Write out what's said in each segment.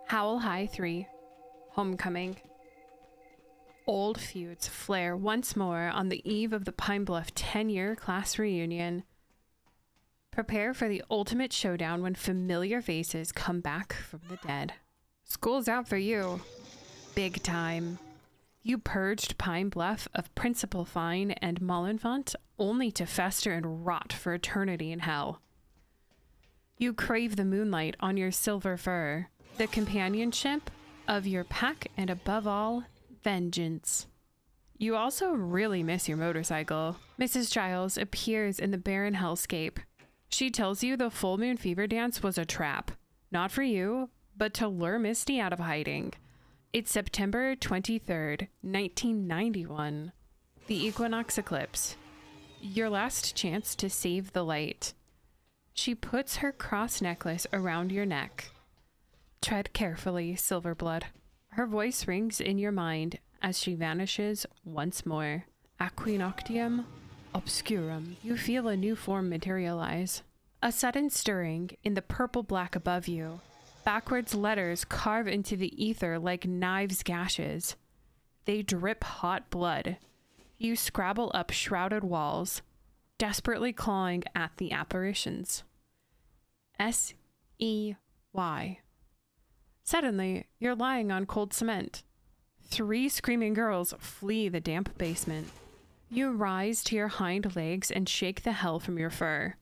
Howl High 3. Homecoming. Old feuds flare once more on the eve of the Pine Bluff 10-year class reunion. Prepare for the ultimate showdown when familiar faces come back from the dead. School's out for you. Big time. You purged Pine Bluff of Principal Fine and Molinfont only to fester and rot for eternity in hell. You crave the moonlight on your silver fur, the companionship of your pack, and above all, vengeance. You also really miss your motorcycle. Mrs. Giles appears in the barren hellscape. She tells you the full moon fever dance was a trap. Not for you, but to lure Misty out of hiding. It's September 23rd, 1991. The equinox eclipse. Your last chance to save the light. She puts her cross necklace around your neck. Tread carefully, Silverblood. Her voice rings in your mind as she vanishes once more. Aquinoctium obscurum. You feel a new form materialize. A sudden stirring in the purple black above you. Backwards letters carve into the ether like knives' gashes. They drip hot blood. You scrabble up shrouded walls, desperately clawing at the apparitions. S-E-Y. Suddenly, you're lying on cold cement. 3 screaming girls flee the damp basement. You rise to your hind legs and shake the hell from your fur.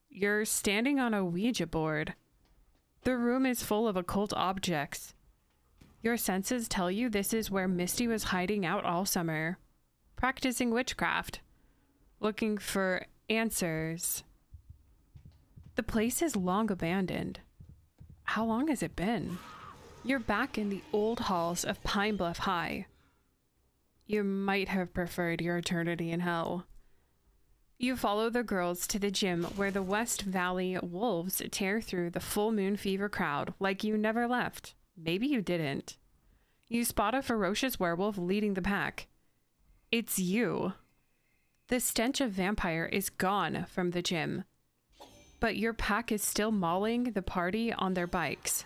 You're standing on a Ouija board. The room is full of occult objects. Your senses tell you this is where Misty was hiding out all summer, practicing witchcraft, looking for answers. The place is long abandoned. How long has it been? You're back in the old halls of Pine Bluff High. You might have preferred your eternity in hell. You follow the girls to the gym where the West Valley Wolves tear through the full moon fever crowd like you never left. Maybe you didn't. You spot a ferocious werewolf leading the pack. It's you. The stench of vampire is gone from the gym, but your pack is still mauling the party on their bikes,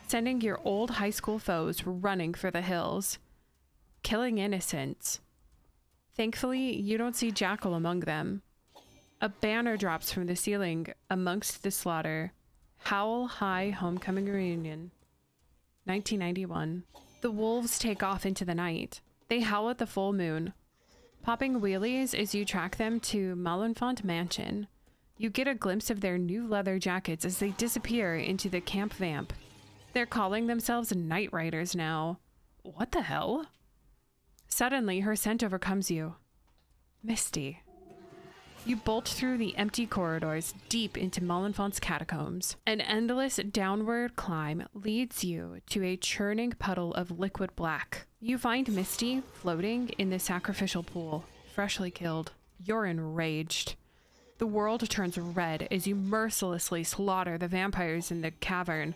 sending your old high school foes running for the hills, killing innocents. Thankfully, you don't see Jackal among them. A banner drops from the ceiling amongst the slaughter. Howl High Homecoming Reunion, 1991. The wolves take off into the night. They howl at the full moon, popping wheelies as you track them to Molinfont Mansion. You get a glimpse of their new leather jackets as they disappear into the camp vamp. They're calling themselves Night Riders now. What the hell? Suddenly, her scent overcomes you. Misty. You bolt through the empty corridors deep into Molinfont's catacombs. An endless downward climb leads you to a churning puddle of liquid black. You find Misty floating in the sacrificial pool, freshly killed. You're enraged. The world turns red as you mercilessly slaughter the vampires in the cavern,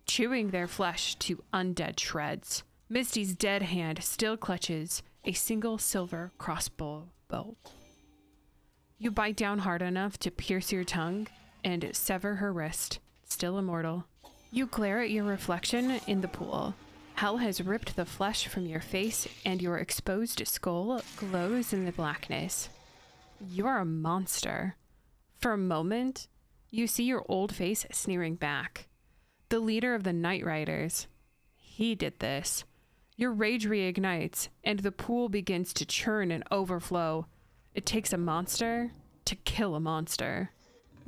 chewing their flesh to undead shreds. Misty's dead hand still clutches a single silver crossbow bolt. You bite down hard enough to pierce your tongue and sever her wrist, still immortal. You glare at your reflection in the pool. Hell has ripped the flesh from your face and your exposed skull glows in the blackness. You're a monster. For a moment, you see your old face sneering back. The leader of the Night Riders. He did this. Your rage reignites, and the pool begins to churn and overflow. It takes a monster to kill a monster.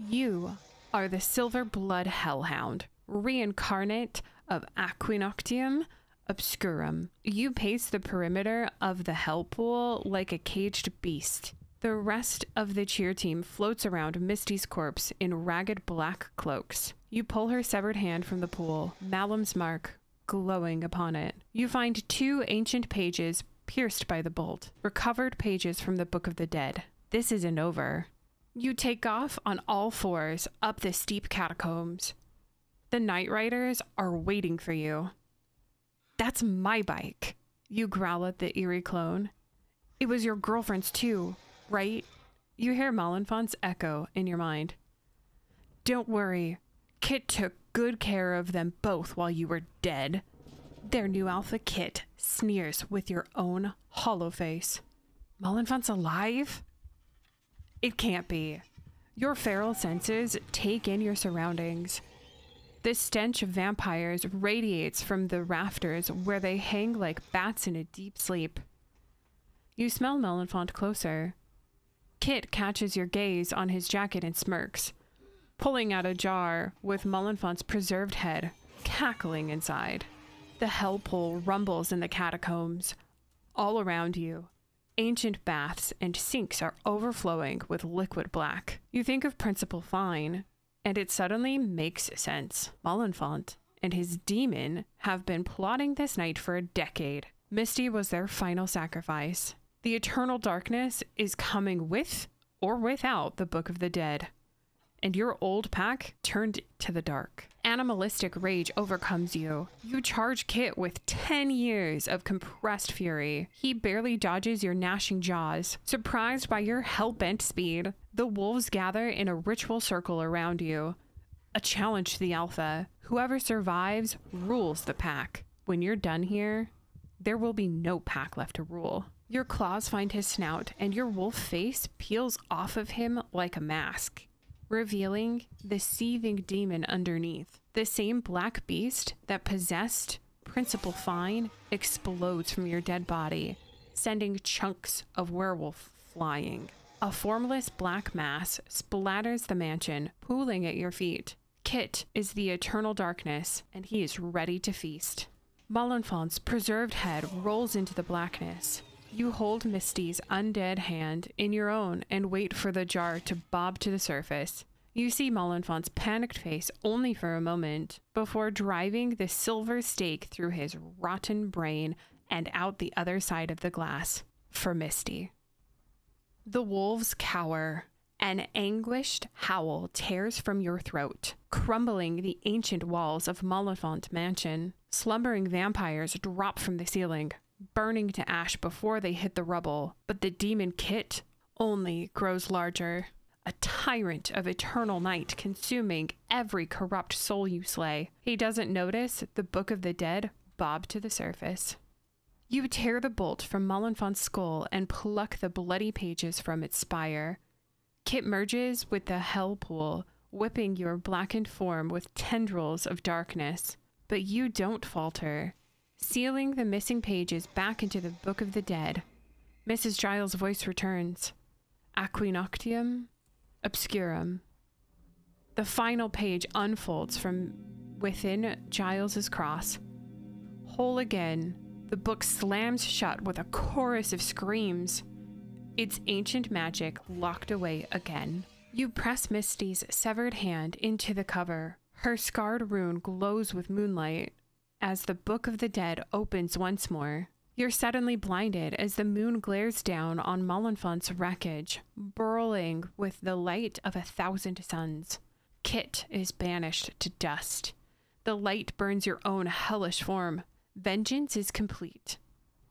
You are the Silver Blood Hellhound, reincarnate of Aquinoctium Obscurum. You pace the perimeter of the hell pool like a caged beast. The rest of the cheer team floats around Misty's corpse in ragged black cloaks. You pull her severed hand from the pool, Malum's mark glowing upon it. You find 2 ancient pages pierced by the bolt, recovered pages from the Book of the Dead. This isn't over. You take off on all 4s up the steep catacombs. The Night Riders are waiting for you. That's my bike, you growl at the eerie clone. It was your girlfriend's too, right? You hear Molinfont's echo in your mind. Don't worry, Kit took good care of them both while you were dead. Their new alpha Kit sneers with your own hollow face. Mullenfont's alive? It can't be. Your feral senses take in your surroundings. The stench of vampires radiates from the rafters where they hang like bats in a deep sleep. You smell Mullenfont closer. Kit catches your gaze on his jacket and smirks, pulling out a jar with Mullenfont's preserved head, cackling inside. The hell pool rumbles in the catacombs. All around you, ancient baths and sinks are overflowing with liquid black. You think of Principal Fine, and it suddenly makes sense. Mullenfont and his demon have been plotting this night for a decade. Misty was their final sacrifice. The eternal darkness is coming with or without the Book of the Dead. And your old pack turned to the dark. Animalistic rage overcomes you. You charge Kit with 10 years of compressed fury. He barely dodges your gnashing jaws. Surprised by your hell-bent speed, the wolves gather in a ritual circle around you. A challenge to the alpha. Whoever survives rules the pack. When you're done here, there will be no pack left to rule. Your claws find his snout, and your wolf face peels off of him like a mask, revealing the seething demon underneath. The same black beast that possessed Principal Fine explodes from your dead body, sending chunks of werewolf flying. A formless black mass splatters the mansion, pooling at your feet. Kit is the eternal darkness, and he is ready to feast. Mullenfont's preserved head rolls into the blackness. You hold Misty's undead hand in your own and wait for the jar to bob to the surface. You see Mullenfont's panicked face only for a moment before driving the silver stake through his rotten brain and out the other side of the glass for Misty. The wolves cower. An anguished howl tears from your throat, crumbling the ancient walls of Mullenfont Mansion. Slumbering vampires drop from the ceiling, burning to ash before they hit the rubble, but the demon Kit only grows larger, a tyrant of eternal night consuming every corrupt soul you slay. He doesn't notice the Book of the Dead bob to the surface. You tear the bolt from Mullenfont's skull and pluck the bloody pages from its spire. Kit merges with the hell pool, whipping your blackened form with tendrils of darkness. But you don't falter, sealing the missing pages back into the Book of the Dead. Mrs. Giles' voice returns. Aquinoctium obscurum. The final page unfolds from within Giles's cross. Whole again, the book slams shut with a chorus of screams. Its ancient magic locked away again. You press Misty's severed hand into the cover. Her scarred rune glows with moonlight as the Book of the Dead opens once more. You're suddenly blinded as the moon glares down on Mullenfont's wreckage, burling with the light of 1,000 suns. Kit is banished to dust. The light burns your own hellish form. Vengeance is complete,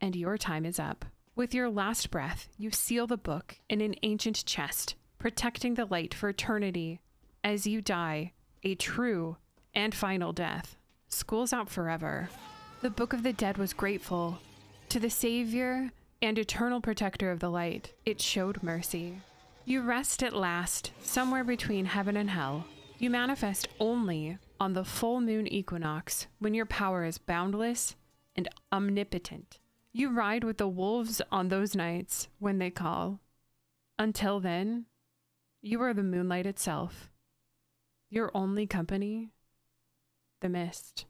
and your time is up. With your last breath, you seal the book in an ancient chest, protecting the light for eternity. As you die, a true and final death. School's out forever. The Book of the Dead was grateful. To the savior and eternal protector of the light, it showed mercy. You rest at last, somewhere between heaven and hell. You manifest only on the full moon equinox, when your power is boundless and omnipotent. You ride with the wolves on those nights when they call. Until then, you are the moonlight itself. Your only company, the mist.